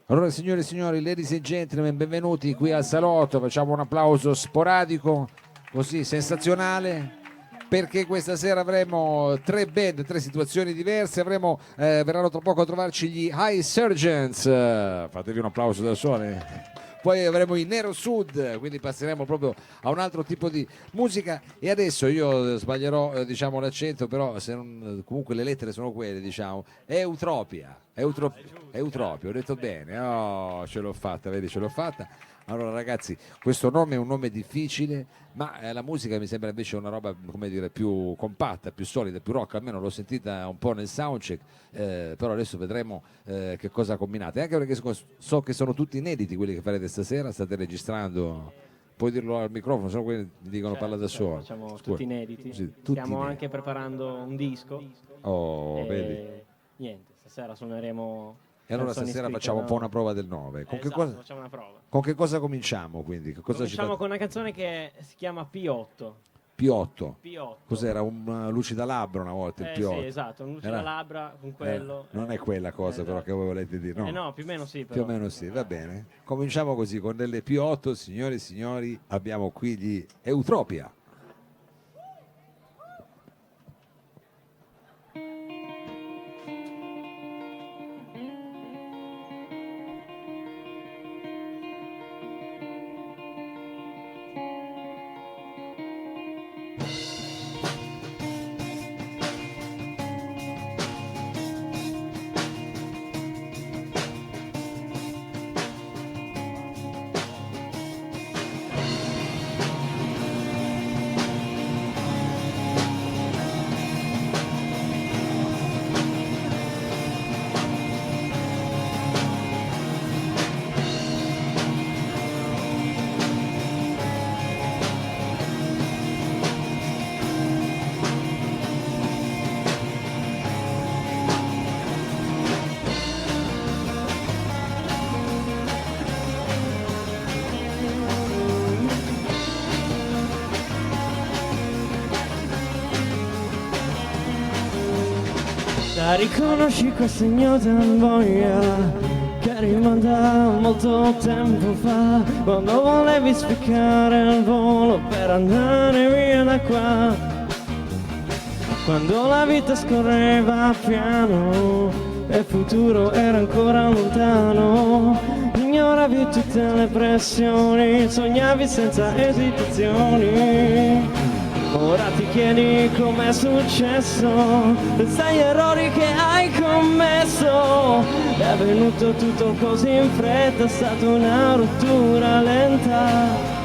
Allora, signore e signori, ladies and gentlemen, benvenuti qui al salotto. Facciamo un applauso sporadico, così sensazionale, perché questa sera avremo tre band, tre situazioni diverse. Verranno tra poco a trovarci gli High Surgeons. Fatevi un applauso da soli. Poi avremo i Nero Sud, quindi passeremo proprio a un altro tipo di musica. E adesso io sbaglierò, diciamo, l'accento, però comunque le lettere sono quelle, diciamo. Eutropia. Eutropia, ho detto bene. Oh, ce l'ho fatta, vedi, ce l'ho fatta. Allora ragazzi, questo nome è un nome difficile, ma la musica mi sembra invece una roba, come dire, più compatta, più solida, più rock. Almeno l'ho sentita un po' nel soundcheck, però adesso vedremo che cosa combinate. Anche perché so che sono tutti inediti quelli che farete stasera, state registrando. Puoi dirlo al microfono, sono quelli che ti dicono parla da solo. Facciamo tutti inediti. Sì, tutti Stiamo inediti. anche preparando un disco. Oh, e vedi. niente, stasera suoneremo. E allora canzoni stasera scritte facciamo un da- po' una prova del 9. Esatto, facciamo una prova. Con che cosa cominciamo quindi? Che cosa Cominciamo ci con una canzone che si chiama P8. P8. P8. Cos'era? Un lucida labbra una volta il P8? Sì, esatto, un luce Era- da labbra con quello. non è quella cosa però che voi volete dire, no? No, più o meno sì, Più però. o meno sì, va bene. Cominciamo così con delle P8, signore e signori, abbiamo qui gli Eutropia. La riconosci questa ignota voglia che rimanda molto tempo fa, quando volevi spiccare il volo per andare via da qua, quando la vita scorreva piano e il futuro era ancora lontano, ignoravi tutte le pressioni, sognavi senza esitazioni. Ora ti chiedi com'è successo, pensa agli errori che hai commesso. È avvenuto tutto così in fretta, è stata una rottura lenta.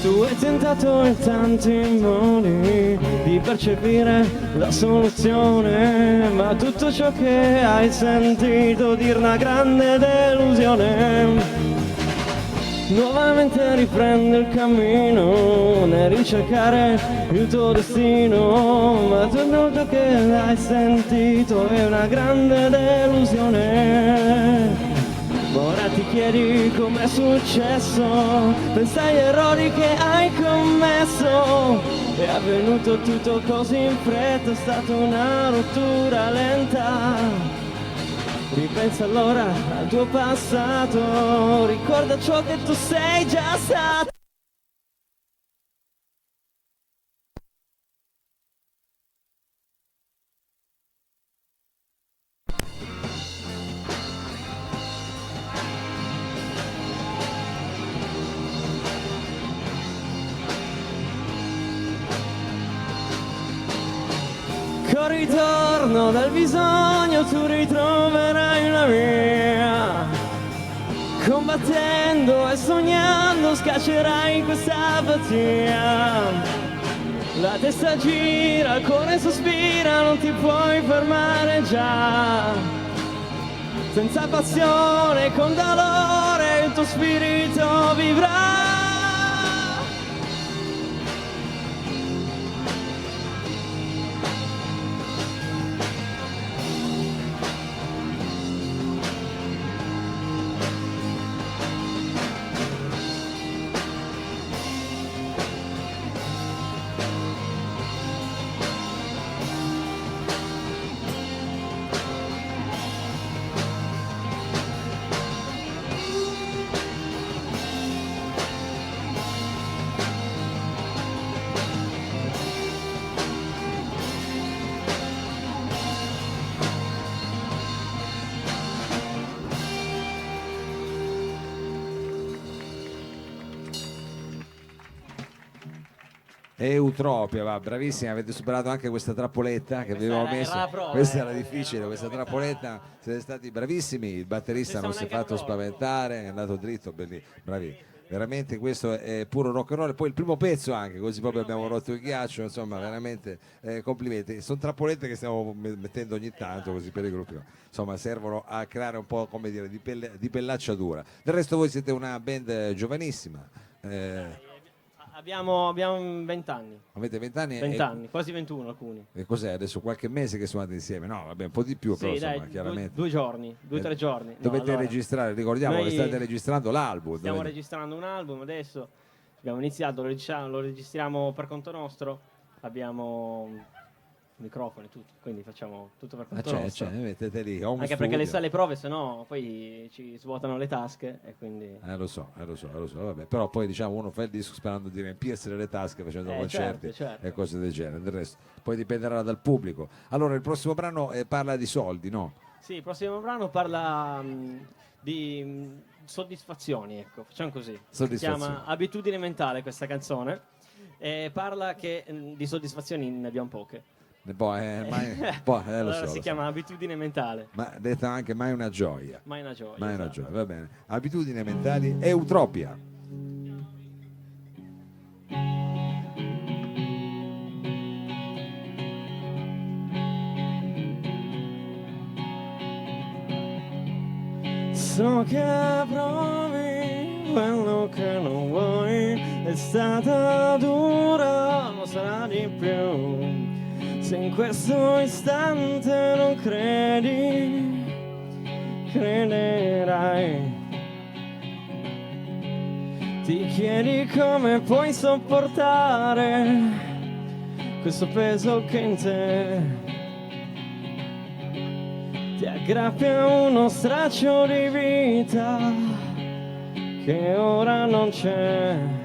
Tu hai tentato in tanti modi di percepire la soluzione, ma tutto ciò che hai sentito dir una grande delusione. Nuovamente riprendi il cammino nel ricercare il tuo destino, ma tutto che hai sentito è una grande delusione. Ora ti chiedi com'è successo, pensa agli errori che hai commesso. È avvenuto tutto così in fretta, è stata una rottura lenta. Ripensa allora al tuo passato, ricorda ciò che tu sei già stato. Col ritorno dal bisogno tu ritroverai una via. Combattendo e sognando scaccerai questa apatia. La testa gira, il cuore sospira, non ti puoi fermare già. Senza passione, con dolore, il tuo spirito vivrà. Eutropia, va, bravissimi, avete superato anche questa trappoletta che Questa avevamo era messo. la prova, Questa era difficile, questa trappoletta, siete stati bravissimi, il batterista non si è fatto spaventare, è andato dritto, bravi. Veramente questo è puro rock and roll, poi il primo pezzo anche, così proprio abbiamo rotto il ghiaccio, insomma veramente complimenti. Sono trappolette che stiamo mettendo ogni tanto così per i gruppi, insomma servono a creare un po', come dire, di pellacciatura. Del resto voi siete una band giovanissima. Abbiamo 20 anni. Avete 20 anni? 20 anni, quasi 21 alcuni. E cos'è adesso? Qualche mese che suonate insieme? No, vabbè, un po' di più, però Sì, insomma, dai, chiaramente. 2 giorni, 2-3 giorni. No, Dovete allora, registrare, ricordiamo noi che state registrando l'album. Stiamo registrando un album adesso. Abbiamo iniziato, lo registriamo per conto nostro. Abbiamo microfoni, tutto, quindi facciamo tutto per conto nostro. mettete lì, Anche perché le sale prove, se no poi ci svuotano le tasche e quindi... Lo so, vabbè. Però poi diciamo uno fa il disco sperando di riempirsi le tasche facendo concerti certo. e cose del genere, del resto poi dipenderà dal pubblico. Allora il prossimo brano parla di soldi, no? Sì, il prossimo brano parla di soddisfazioni, ecco, facciamo così. Si chiama Abitudine mentale questa canzone e parla che di soddisfazioni ne abbiamo poche. Allora si chiama Abitudine mentale. Ma detta anche mai una gioia. Mai una gioia. Mai una esatto. gioia, va bene. Abitudini mentali, Eutropia. So che provi quello che non vuoi, è stata dura, lo sarà di più. Se in questo istante non credi, crederai. Ti chiedi come puoi sopportare questo peso che in te ti aggrappia uno straccio di vita che ora non c'è.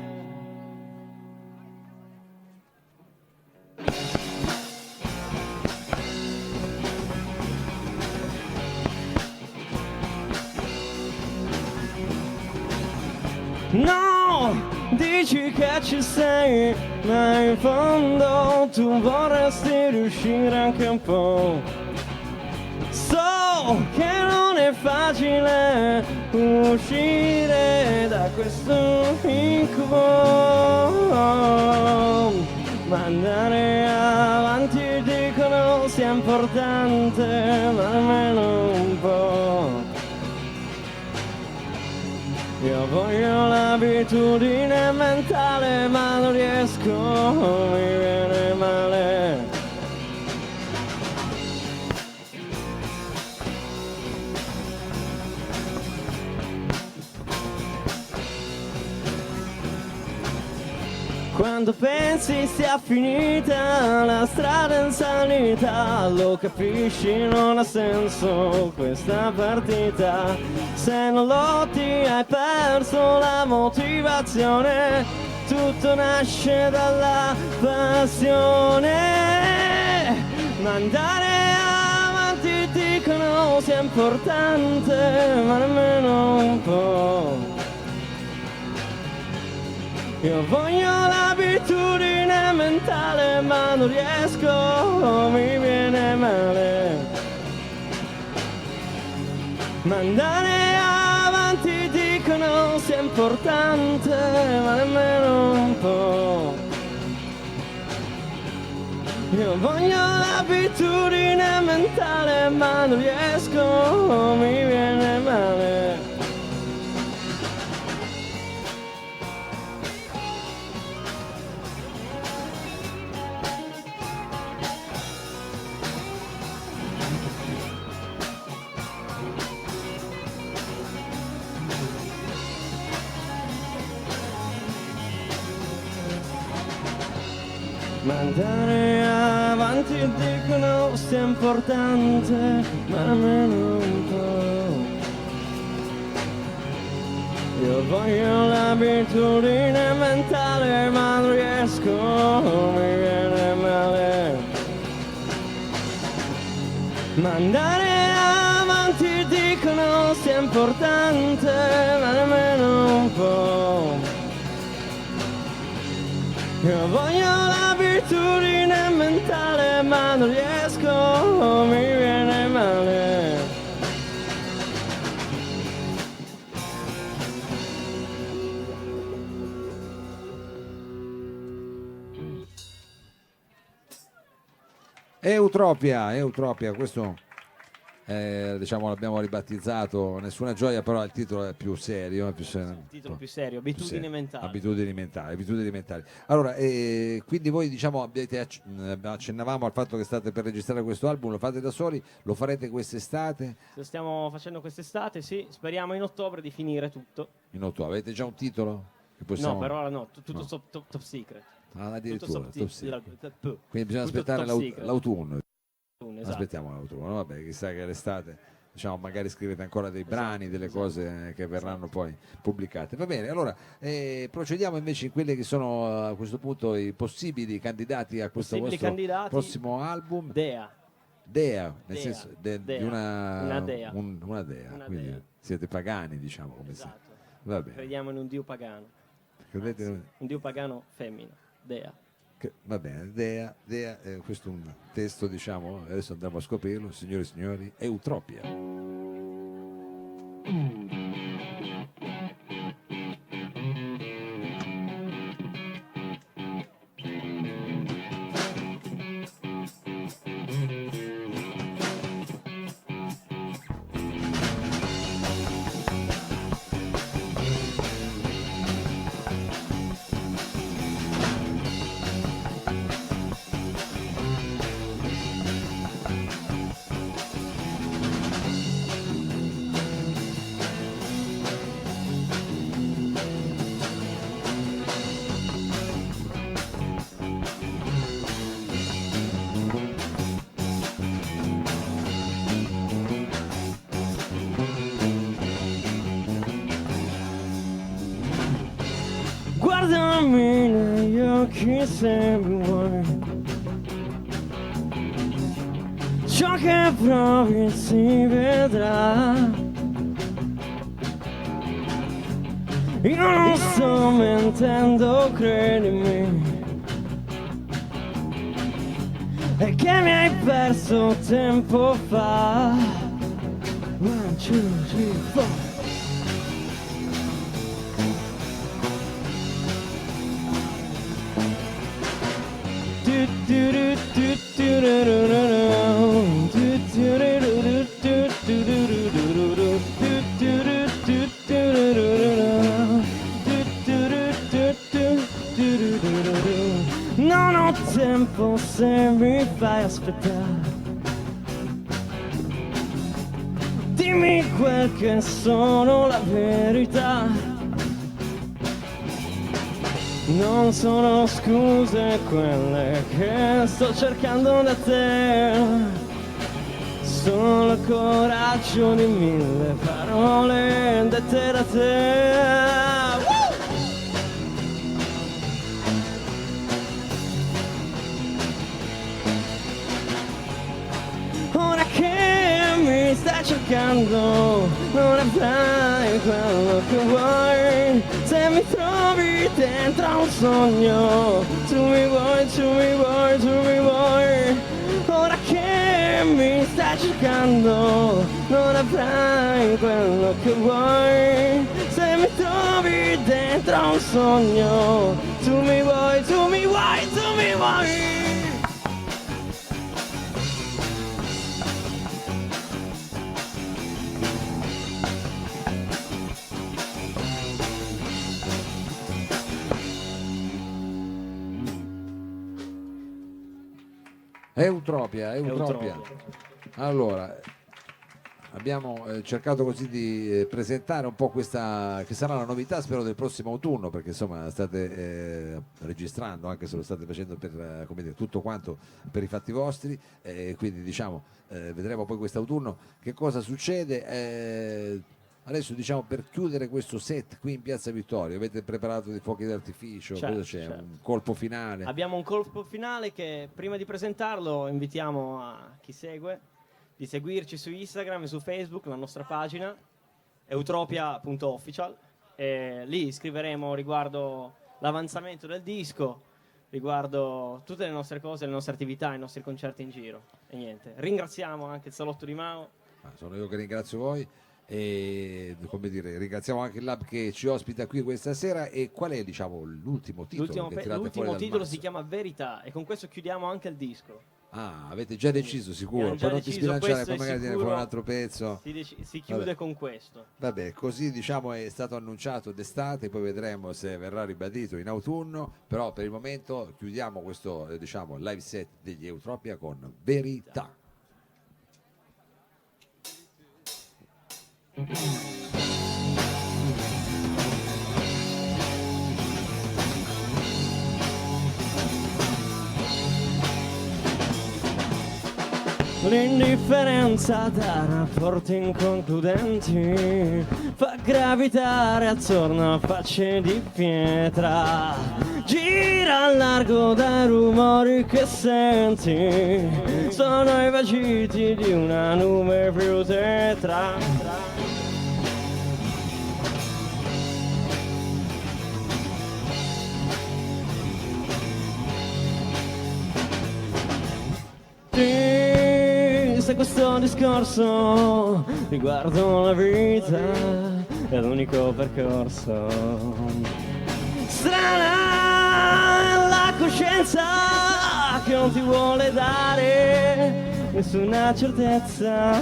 No, dici che ci sei, ma in fondo tu vorresti riuscire anche un po'. So che non è facile uscire da questo incubo, ma andare avanti dicono sia importante, ma almeno un po'. Io voglio l'abitudine mentale, ma non riesco, mi viene male. Quando pensi sia finita la strada in salita, lo capisci, non ha senso questa partita. Se non lotti hai perso la motivazione, tutto nasce dalla passione. Ma andare avanti dicono sia importante, ma nemmeno un po'. Io voglio l'abitudine mentale, ma non riesco, mi viene male. Ma andare avanti dicono sia importante, ma nemmeno un po'. Io voglio l'abitudine mentale, ma non riesco, mi viene male. Ma andare avanti dicono sia importante, ma nemmeno un po'. Io voglio l'abitudine mentale, ma non riesco, mi viene male. Ma andare avanti dicono sia importante, ma nemmeno un po'. Io voglio l'abitudine mentale, ma non riesco, mi viene male. Eutropia, questo diciamo l'abbiamo ribattezzato, Nessuna gioia, però il titolo è più serio, è più Il titolo più serio, abitudini mentali. Abitudini mentali. Allora, quindi voi diciamo accennavamo al fatto che state per registrare questo album, lo fate da soli, lo farete quest'estate? Lo stiamo facendo quest'estate, sì, speriamo in ottobre di finire tutto. In ottobre, avete già un titolo? Che possiamo... No, per ora no, tutto No. top secret. Ah, Tutto addirittura, top secret. secret. Quindi bisogna Tutto aspettare top secret. l'autunno. Esatto. Aspettiamo l'autunno, vabbè, chissà che l'estate, diciamo, magari scrivete ancora dei brani, delle cose che verranno poi pubblicate. Va bene, allora procediamo invece in quelli che sono a questo punto i possibili candidati a questo Possibili vostro candidati. prossimo album. Dea. Nel Dea. senso di Dea. una Dea. una dea, Una quindi dea. siete pagani, diciamo, come Esatto. Va bene. Crediamo in un dio pagano. Credete Anzi, un dio pagano femmina. Dea. Va bene, Dea, questo è un testo, diciamo, adesso andiamo a scoprirlo, signore e signori, Eutropia. Guardami negli occhi se mi vuoi. Ciò che provi si vedrà. Io non sto mentendo, credimi. E che mi hai perso tempo fa. 1, 2, 3, 4. Non ho tempo se mi fai aspettare. Dimmi quel che sono, la verità. Non sono scuse quelle che sto cercando da te, solo coraggio di 1000 parole dette da te. Ora che mi stai cercando, non avrai quello che vuoi. Se mi trovi dentro un sogno, tu mi vuoi, tu mi vuoi, tu mi vuoi. Ora che mi stai cercando, non avrai quello che vuoi. Se mi trovi dentro un sogno, tu mi vuoi, tu mi vuoi, tu mi vuoi. Eutropia. Eutropia. Allora, abbiamo cercato così di presentare un po' questa che sarà la novità, spero, del prossimo autunno, perché insomma state registrando, anche se lo state facendo per come dire, tutto quanto per i fatti vostri, quindi diciamo vedremo poi quest'autunno che cosa succede. Adesso diciamo, per chiudere questo set qui in Piazza Vittorio, avete preparato dei fuochi d'artificio? Certo, Cosa c'è? certo. Un colpo finale? Abbiamo un colpo finale che prima di presentarlo invitiamo a chi segue di seguirci su Instagram e su Facebook, la nostra pagina eutropia.official, e lì scriveremo riguardo l'avanzamento del disco, riguardo tutte le nostre cose, le nostre attività, i nostri concerti in giro. E niente, ringraziamo anche il Salotto di Mao. Sono io che ringrazio voi e come dire, ringraziamo anche il Lab che ci ospita qui questa sera. E qual è, diciamo, l'ultimo titolo che tirate fuori L'ultimo dal titolo mazzo? si chiama Verità e con questo chiudiamo anche il disco. Ah, avete già deciso, sicuro? Abbiamo già Poi non ti deciso, sbilanciare, questo poi è magari tiene sicuro. fuori un altro pezzo. Si chiude Vabbè. con questo. Vabbè, così diciamo è stato annunciato d'estate, poi vedremo se verrà ribadito in autunno, però per il momento chiudiamo questo diciamo live set degli Eutropia con Verità. L'indifferenza da rapporti inconcludenti fa gravitare attorno a facce di pietra. Gira al largo dai rumori che senti, sono i vagiti di una nube più tetra. Se questo discorso riguardo la vita è l'unico percorso. Strana è la coscienza che non ti vuole dare nessuna certezza.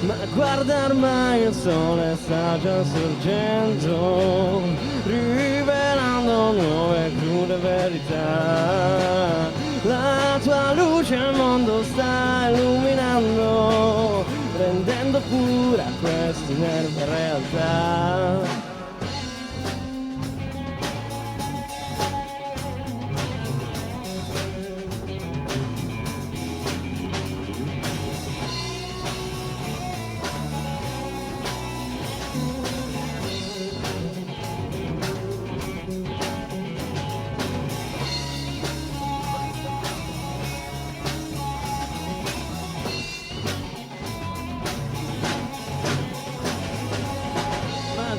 Ma guarda, ormai il sole sta già sorgendo, rivelando nuove crude verità. La tua luce il mondo sta illuminando, rendendo pura questa inerme realtà.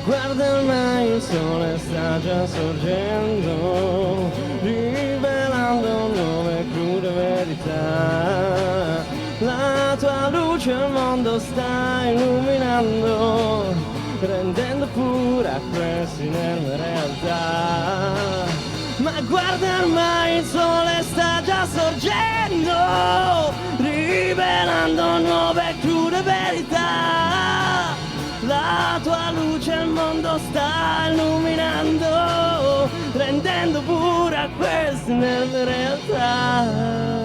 Guarda, ormai il sole sta già sorgendo, rivelando nuove crude verità. La tua luce il mondo sta illuminando, rendendo pura questa inerme realtà. Ma guarda, ormai il sole sta già sorgendo, rivelando nuove crude verità. La tua luce il mondo sta illuminando, rendendo pura questa inerme realtà.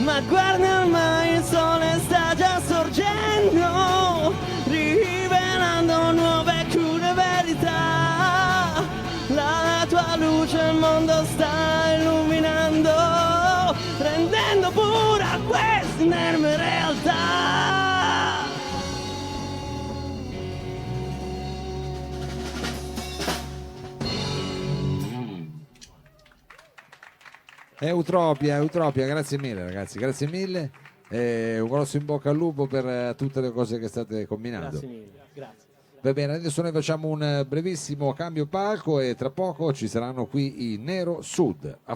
Ma guarda, ormai il sole sta già sorgendo, rivelando nuove crude verità. La tua luce il mondo sta illuminando, rendendo pura questa inerme realtà. Eutropia, grazie mille ragazzi, grazie mille. Un grosso in bocca al lupo per tutte le cose che state combinando. Grazie mille, grazie. Va bene, adesso noi facciamo un brevissimo cambio palco e tra poco ci saranno qui i Nero Sud.